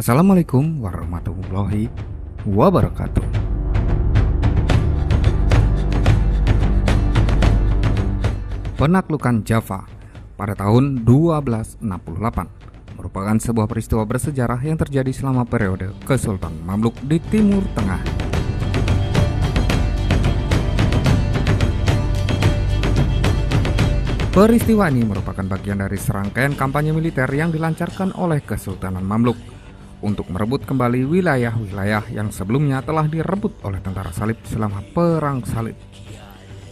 Assalamualaikum warahmatullahi wabarakatuh. Penaklukan Java pada tahun 1268 merupakan sebuah peristiwa bersejarah yang terjadi selama periode Kesultanan Mamluk di Timur Tengah. Peristiwa ini merupakan bagian dari serangkaian kampanye militer yang dilancarkan oleh Kesultanan Mamluk untuk merebut kembali wilayah-wilayah yang sebelumnya telah direbut oleh tentara salib selama Perang Salib.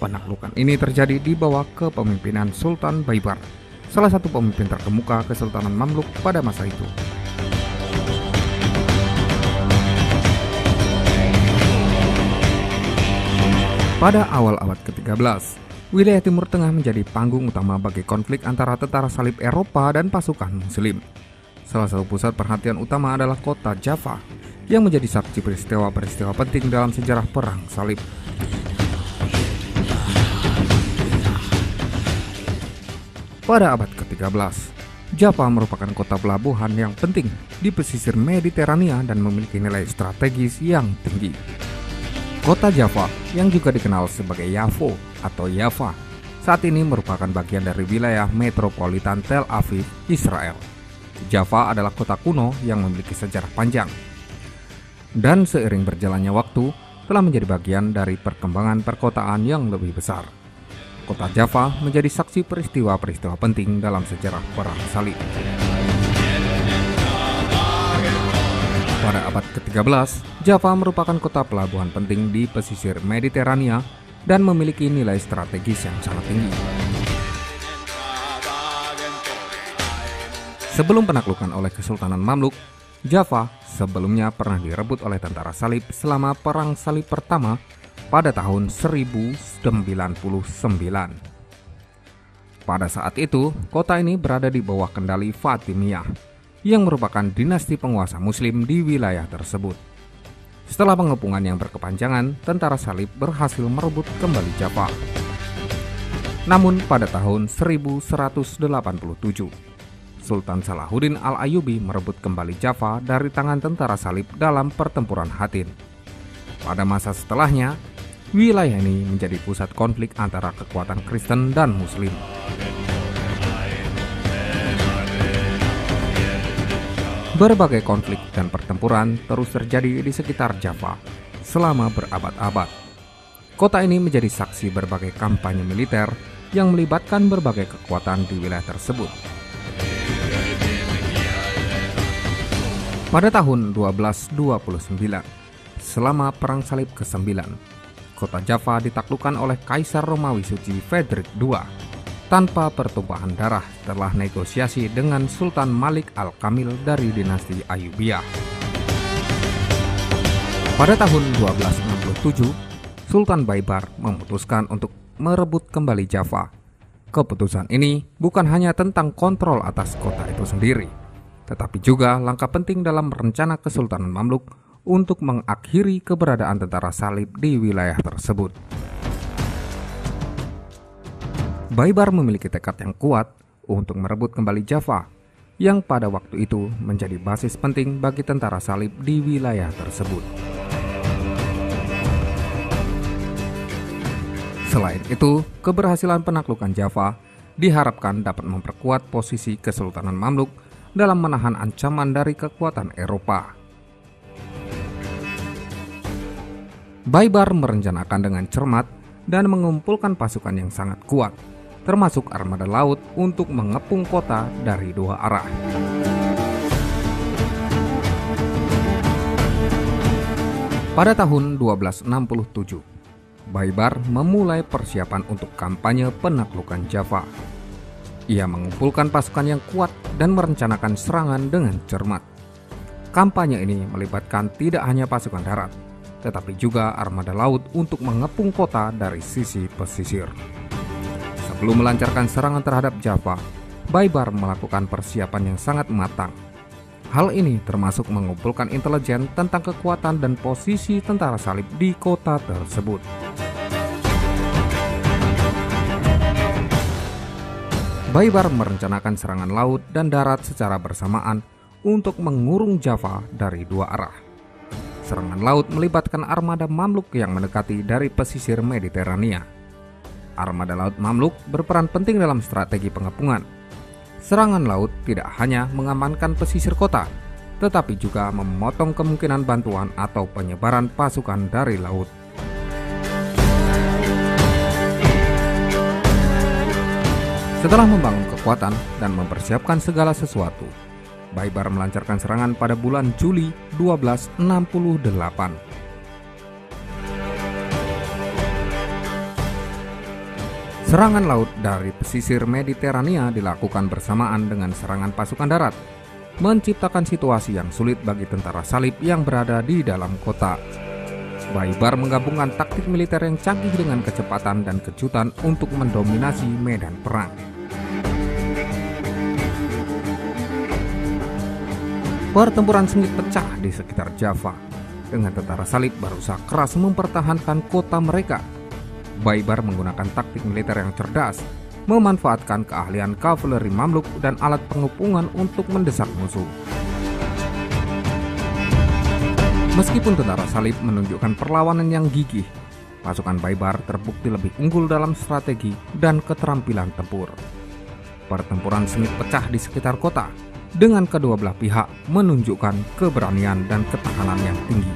Penaklukan ini terjadi di bawah kepemimpinan Sultan Baibar, salah satu pemimpin terkemuka Kesultanan Mamluk pada masa itu. Pada awal abad ke-13, wilayah Timur Tengah menjadi panggung utama bagi konflik antara tentara salib Eropa dan pasukan Muslim. Salah satu pusat perhatian utama adalah kota Java, yang menjadi saksi peristiwa-peristiwa penting dalam sejarah Perang Salib. Pada abad ke-13, Java merupakan kota pelabuhan yang penting di pesisir Mediterania dan memiliki nilai strategis yang tinggi. Kota Java, yang juga dikenal sebagai Yafo atau Java, saat ini merupakan bagian dari wilayah metropolitan Tel Aviv, Israel. Java adalah kota kuno yang memiliki sejarah panjang, dan seiring berjalannya waktu telah menjadi bagian dari perkembangan perkotaan yang lebih besar. Kota Java menjadi saksi peristiwa-peristiwa penting dalam sejarah Perang Salib. Pada abad ke-13, Java merupakan kota pelabuhan penting di pesisir Mediterania dan memiliki nilai strategis yang sangat tinggi. Sebelum penaklukan oleh Kesultanan Mamluk, Java sebelumnya pernah direbut oleh tentara salib selama Perang Salib pertama pada tahun 1099. Pada saat itu, kota ini berada di bawah kendali Fatimiyah, yang merupakan dinasti penguasa Muslim di wilayah tersebut. Setelah pengepungan yang berkepanjangan, tentara salib berhasil merebut kembali Java. Namun pada tahun 1187, Sultan Salahuddin Al-Ayyubi merebut kembali Java dari tangan tentara salib dalam pertempuran Hattin. Pada masa setelahnya, wilayah ini menjadi pusat konflik antara kekuatan Kristen dan Muslim. Berbagai konflik dan pertempuran terus terjadi di sekitar Java selama berabad-abad. Kota ini menjadi saksi berbagai kampanye militer yang melibatkan berbagai kekuatan di wilayah tersebut. Pada tahun 1229, selama Perang Salib ke-9, kota Java ditaklukkan oleh Kaisar Romawi Suci Frederick II tanpa pertumpahan darah setelah negosiasi dengan Sultan Malik Al-Kamil dari dinasti Ayyubiyah. Pada tahun 1267, Sultan Baibar memutuskan untuk merebut kembali Java. Keputusan ini bukan hanya tentang kontrol atas kota itu sendiri, tetapi juga langkah penting dalam rencana Kesultanan Mamluk untuk mengakhiri keberadaan tentara salib di wilayah tersebut. Baibar memiliki tekad yang kuat untuk merebut kembali Java, yang pada waktu itu menjadi basis penting bagi tentara salib di wilayah tersebut. Selain itu, keberhasilan penaklukan Java diharapkan dapat memperkuat posisi Kesultanan Mamluk dalam menahan ancaman dari kekuatan Eropa. Baibar merencanakan dengan cermat dan mengumpulkan pasukan yang sangat kuat, termasuk armada laut untuk mengepung kota dari dua arah. Pada tahun 1267, Baibar memulai persiapan untuk kampanye penaklukan Java. Ia mengumpulkan pasukan yang kuat dan merencanakan serangan dengan cermat. Kampanye ini melibatkan tidak hanya pasukan darat, tetapi juga armada laut untuk mengepung kota dari sisi pesisir. Sebelum melancarkan serangan terhadap Java, Baibar melakukan persiapan yang sangat matang. Hal ini termasuk mengumpulkan intelijen tentang kekuatan dan posisi tentara salib di kota tersebut. Baibar merencanakan serangan laut dan darat secara bersamaan untuk mengurung Java dari dua arah. Serangan laut melibatkan armada Mamluk yang mendekati dari pesisir Mediterania. Armada laut Mamluk berperan penting dalam strategi pengepungan. Serangan laut tidak hanya mengamankan pesisir kota, tetapi juga memotong kemungkinan bantuan atau penyebaran pasukan dari laut. Setelah membangun kekuatan dan mempersiapkan segala sesuatu, Baibars melancarkan serangan pada bulan Juli 1268. Serangan laut dari pesisir Mediterania dilakukan bersamaan dengan serangan pasukan darat, menciptakan situasi yang sulit bagi tentara salib yang berada di dalam kota. Baibars menggabungkan taktik militer yang canggih dengan kecepatan dan kejutan untuk mendominasi medan perang. Pertempuran sengit pecah di sekitar Java, dengan tentara salib berusaha keras mempertahankan kota mereka. Baibars menggunakan taktik militer yang cerdas, memanfaatkan keahlian kavaleri Mamluk dan alat pengepungan untuk mendesak musuh. Meskipun tentara salib menunjukkan perlawanan yang gigih, pasukan Baibars terbukti lebih unggul dalam strategi dan keterampilan tempur. Pertempuran sengit pecah di sekitar kota, dengan kedua belah pihak menunjukkan keberanian dan ketahanan yang tinggi.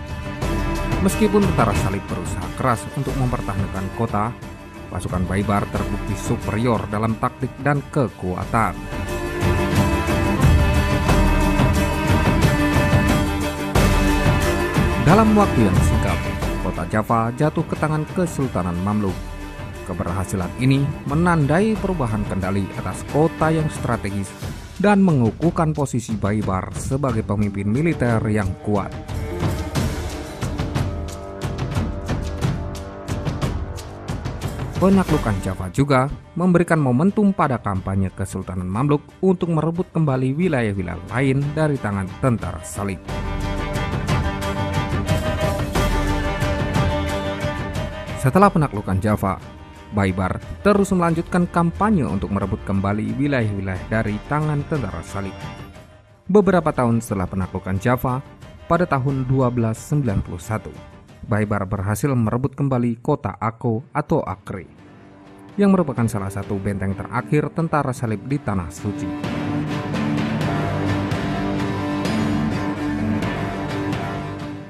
Meskipun tentara salib berusaha keras untuk mempertahankan kota, pasukan Baibars terbukti superior dalam taktik dan kekuatan. Dalam waktu yang singkat, kota Java jatuh ke tangan Kesultanan Mamluk. Keberhasilan ini menandai perubahan kendali atas kota yang strategis dan mengukuhkan posisi Baibars sebagai pemimpin militer yang kuat. Penaklukan Java juga memberikan momentum pada kampanye Kesultanan Mamluk untuk merebut kembali wilayah-wilayah lain dari tangan tentara salib. Setelah penaklukan Java, Baibars terus melanjutkan kampanye untuk merebut kembali wilayah-wilayah dari tangan tentara salib. Beberapa tahun setelah penaklukan Java, pada tahun 1291, Baibars berhasil merebut kembali kota Akko atau Acre, yang merupakan salah satu benteng terakhir tentara salib di Tanah Suci.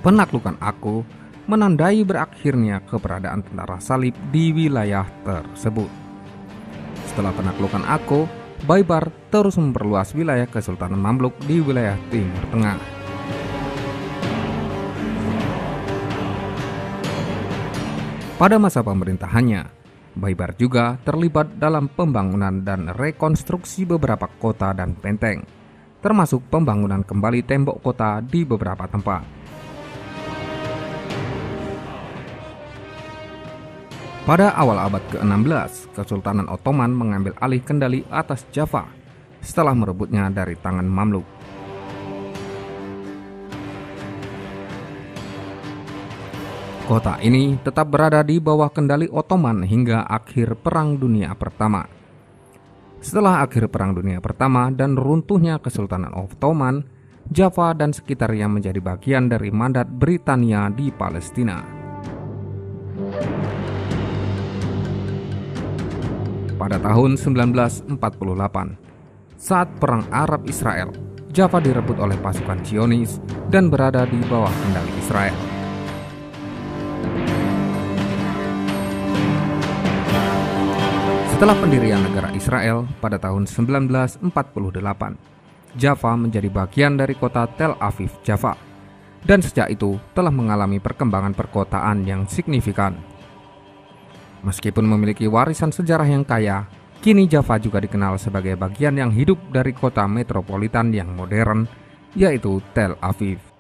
Penaklukan Akko menandai berakhirnya keberadaan tentara salib di wilayah tersebut. Setelah penaklukan Akko, Baibars terus memperluas wilayah Kesultanan Mamluk di wilayah Timur Tengah. Pada masa pemerintahannya, Baibars juga terlibat dalam pembangunan dan rekonstruksi beberapa kota dan benteng, termasuk pembangunan kembali tembok kota di beberapa tempat. Pada awal abad ke-16, Kesultanan Ottoman mengambil alih kendali atas Java setelah merebutnya dari tangan Mamluk. Kota ini tetap berada di bawah kendali Ottoman hingga akhir Perang Dunia Pertama. Setelah akhir Perang Dunia Pertama dan runtuhnya Kesultanan Ottoman, Java dan sekitarnya menjadi bagian dari mandat Britania di Palestina. Pada tahun 1948, saat Perang Arab-Israel, Java direbut oleh pasukan Zionis dan berada di bawah kendali Israel. Setelah pendirian negara Israel pada tahun 1948, Java menjadi bagian dari kota Tel Aviv, Java, dan sejak itu telah mengalami perkembangan perkotaan yang signifikan. Meskipun memiliki warisan sejarah yang kaya, kini Java juga dikenal sebagai bagian yang hidup dari kota metropolitan yang modern, yaitu Tel Aviv.